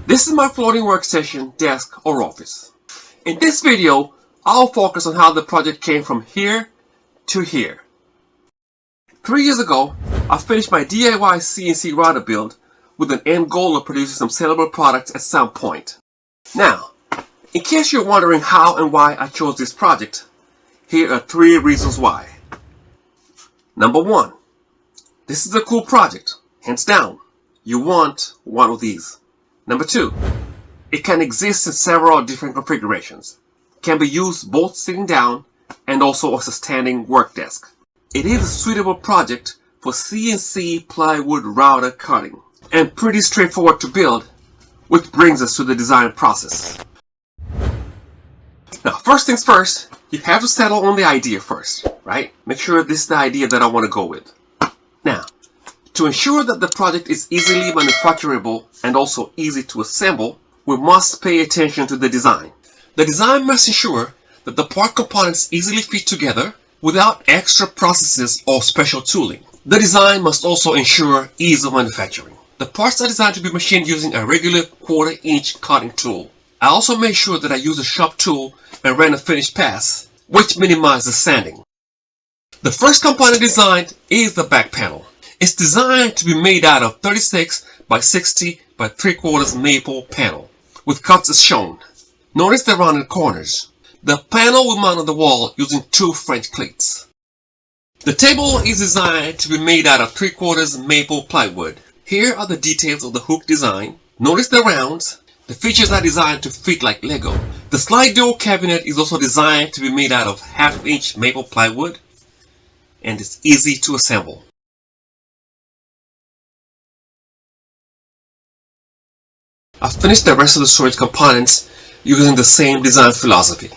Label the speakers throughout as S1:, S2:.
S1: This is my floating workstation, desk, or office. In this video, I'll focus on how the project came from here to here. 3 years ago, I finished my DIY CNC router build with an end goal of producing some sellable products at some point. Now, in case you're wondering how and why I chose this project, here are 3 reasons why. Number 1, this is a cool project, hands down. You want one of these. Number 2, it can exist in several different configurations. Can be used both sitting down and also as a standing work desk. It is a suitable project for CNC plywood router cutting and pretty straightforward to build, which brings us to the design process. Now, first things first, you have to settle on the idea first, right? Make sure this is the idea that I want to go with. Now, to ensure that the project is easily manufacturable and also easy to assemble, we must pay attention to the design. The design must ensure that the part components easily fit together without extra processes or special tooling. The design must also ensure ease of manufacturing. The parts are designed to be machined using a regular 1/4 inch cutting tool. I also made sure that I use a sharp tool and ran a finished pass, which minimizes sanding. The first component designed is the back panel. It's designed to be made out of 36 by 60 by 3/4 maple panel, with cuts as shown. Notice the rounded corners. The panel will mount on the wall using 2 French cleats. The table is designed to be made out of 3/4 maple plywood. Here are the details of the hook design. Notice the rounds. The features are designed to fit like Lego. The slide door cabinet is also designed to be made out of 1/2 inch maple plywood, and it's easy to assemble. I've finished the rest of the storage components using the same design philosophy.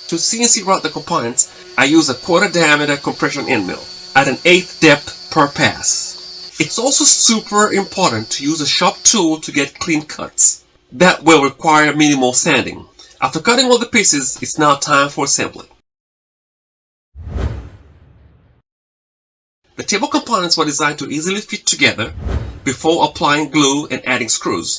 S1: To CNC route the components, I use a 1/4 diameter compression end mill at an 1/8 depth per pass. It's also super important to use a sharp tool to get clean cuts. That will require minimal sanding. After cutting all the pieces, it's now time for assembly. The table components were designed to easily fit together before applying glue and adding screws.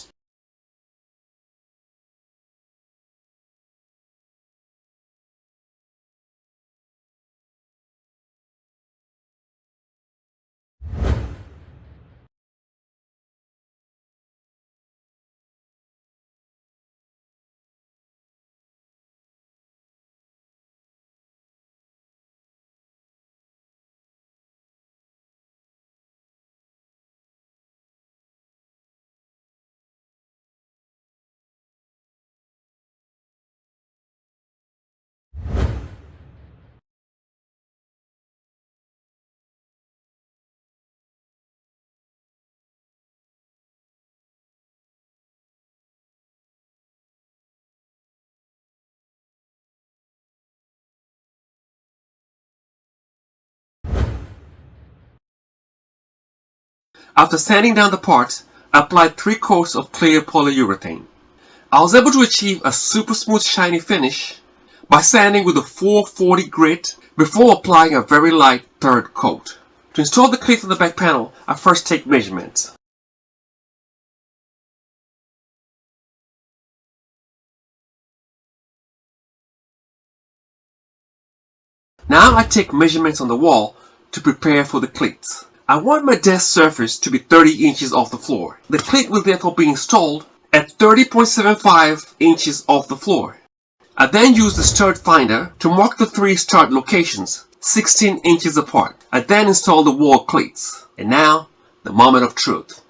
S1: After sanding down the parts, I applied 3 coats of clear polyurethane. I was able to achieve a super smooth shiny finish by sanding with a 440 grit before applying a very light 3rd coat. To install the cleats on the back panel, I first take measurements. Now I take measurements on the wall to prepare for the cleats. I want my desk surface to be 30 inches off the floor. The cleat will therefore be installed at 30.75 inches off the floor. I then use the stud finder to mark the 3 stud locations, 16 inches apart. I then install the wall cleats. And now, the moment of truth.